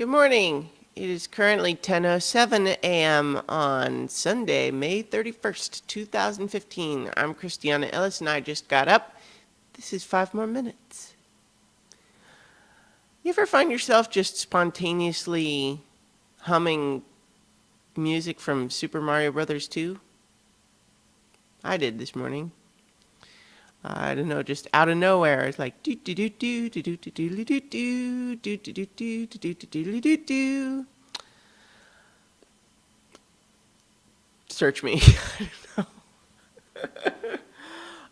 Good morning. It is currently 10:07 a.m. on Sunday, May 31st, 2015. I'm Christiana Ellis and I just got up. This is 5 more minutes. You ever find yourself just spontaneously humming music from Super Mario Brothers 2? I did this morning. I don't know, just out of nowhere. It's like do do do do do do do do do do do do do do do do do do. Search me.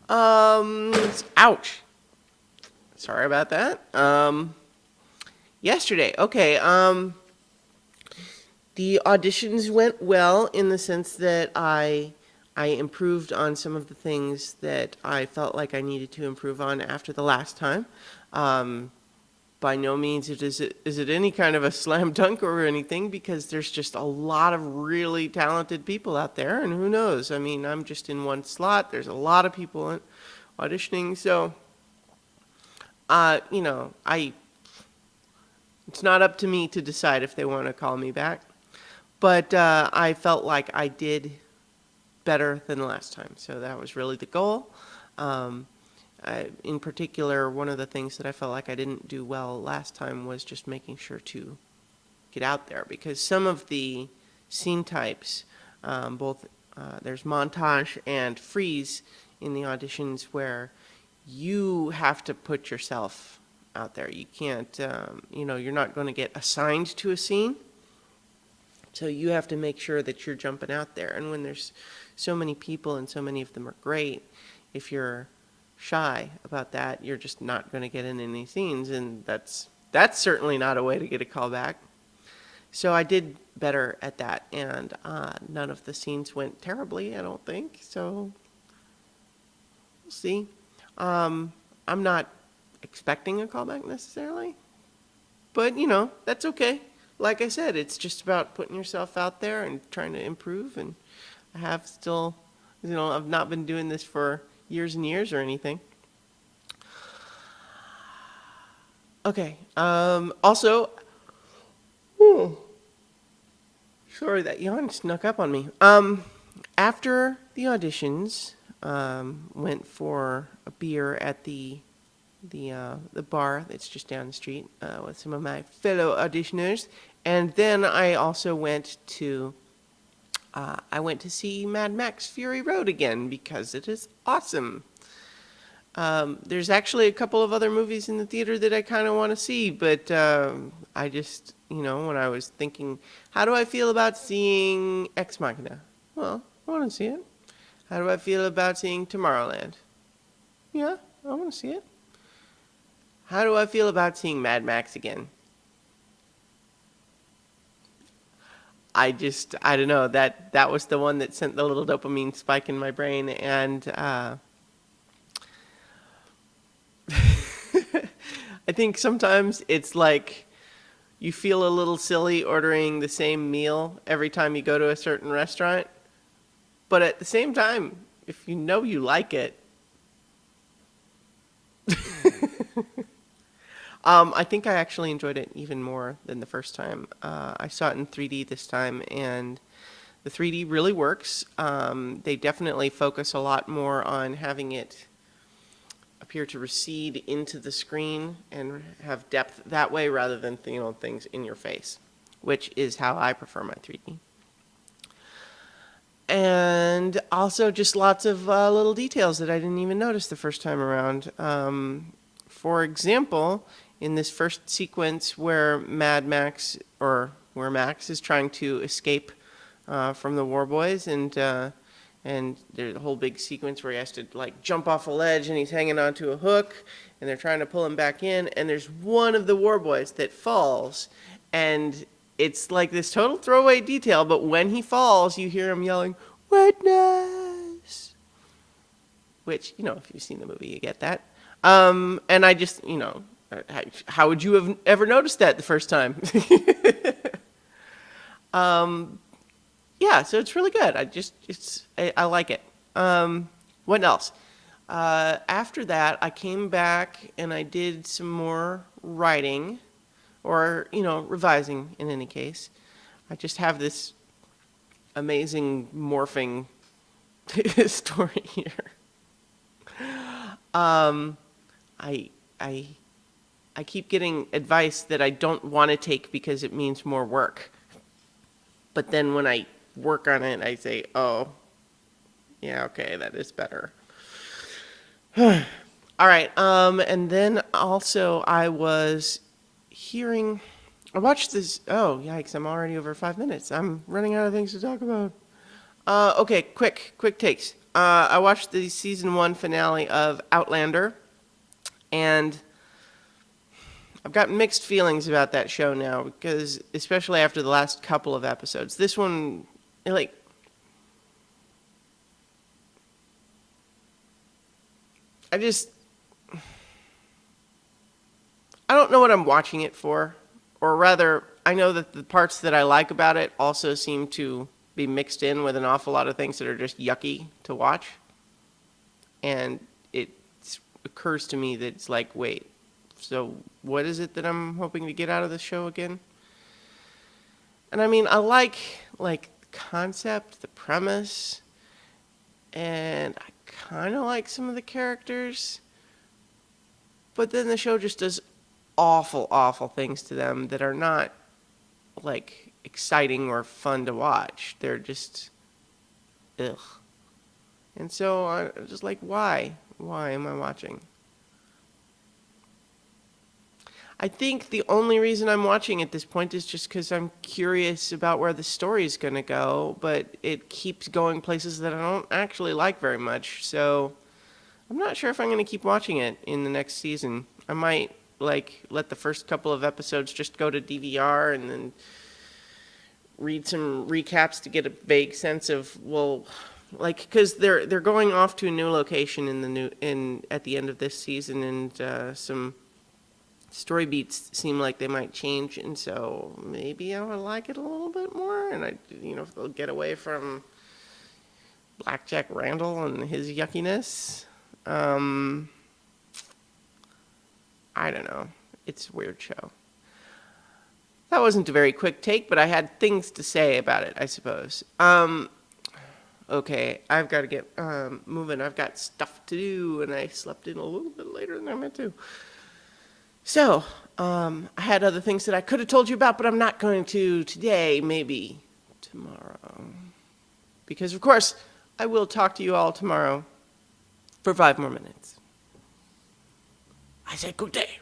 Ouch. Sorry about that. Yesterday. Okay. The auditions went well in the sense that I improved on some of the things that I felt like I needed to improve on after the last time. By no means is it any kind of a slam dunk or anything, because there's just a lot of really talented people out there, and who knows? I mean, I'm just in one slot. There's a lot of people auditioning, so it's not up to me to decide if they want to call me back. But I felt like I did better than the last time, so that was really the goal. In particular, one of the things that I felt like I didn't do well last time was just making sure to get out there, because some of the scene types, both there's montage and freeze in the auditions, where you have to put yourself out there. You can't, you're not going to get assigned to a scene, so you have to make sure that you're jumping out there. And when there's so many people and so many of them are great, if you're shy about that, you're just not going to get in any scenes, and that's certainly not a way to get a call back. So I did better at that, and none of the scenes went terribly, I don't think. So we'll see. I'm not expecting a callback necessarily, but that's okay. Like I said, it's just about putting yourself out there and trying to improve. And I have still, I've not been doing this for years and years or anything. Okay. Also, sorry, that yawn snuck up on me. After the auditions, went for a beer at the bar that's just down the street with some of my fellow auditioners, and then I also went to see Mad Max Fury Road again because it is awesome. There's actually a couple of other movies in the theater that I kind of want to see, but I just, when I was thinking, how do I feel about seeing Ex Machina? Well, I want to see it. How do I feel about seeing Tomorrowland? Yeah, I want to see it. How do I feel about seeing Mad Max again? I don't know, that was the one that sent the little dopamine spike in my brain, and I think sometimes it's like you feel a little silly ordering the same meal every time you go to a certain restaurant, but at the same time, if you like it, I think I actually enjoyed it even more than the first time. I saw it in 3D this time, and the 3D really works. They definitely focus a lot more on having it appear to recede into the screen and have depth that way rather than things in your face, which is how I prefer my 3D. And also just lots of little details that I didn't even notice the first time around. For example, in this first sequence where Max is trying to escape from the War Boys, and there's a whole big sequence where he has to jump off a ledge and he's hanging onto a hook, and they're trying to pull him back in, and there's one of the War Boys that falls, and it's like this total throwaway detail, but when he falls, you hear him yelling, "Witness!" Which, if you've seen the movie, you get that. And I just, how would you have ever noticed that the first time? Yeah, so it's really good. I like it. What else? After that, I came back and I did some more writing, or, revising in any case. I just have this amazing morphing story here. I, I, I keep getting advice that I don't want to take because it means more work. But then when I work on it, I say, oh, yeah, okay, that is better. All right. And then also I was I watched this. Oh, yikes. I'm already over 5 minutes. I'm running out of things to talk about. Okay. Quick takes. I watched the season 1 finale of Outlander, and I've got mixed feelings about that show now because, especially after the last couple of episodes, this one, I just, I don't know what I'm watching it for, or rather, I know that the parts that I like about it also seem to be mixed in with an awful lot of things that are just yucky to watch, and it occurs to me that it's like, wait, so what is it that I'm hoping to get out of the show again? And I mean, I like the concept, the premise, and I kind of like some of the characters, but then the show just does awful things to them that are not like exciting or fun to watch. They're just ugh. And so I'm just like, why? Why am I watching? I think the only reason I'm watching at this point is just because I'm curious about where the story's going to go, but it keeps going places that I don't actually like very much. So I'm not sure if I'm going to keep watching it in the next season. I might let the first couple of episodes just go to DVR and then read some recaps to get a vague sense of, well, because they're going off to a new location at the end of this season, and some story beats seem like they might change, and so maybe I would like it a little bit more, and if they'll get away from Blackjack Randall and his yuckiness. I don't know. It's a weird show. That wasn't a very quick take, but I had things to say about it, I suppose. Okay, I've got to get moving. I've got stuff to do, and I slept in a little bit later than I meant to. So, I had other things that I could have told you about, but I'm not going to today, maybe tomorrow. Because, of course, I will talk to you all tomorrow for 5 more minutes. I said good day.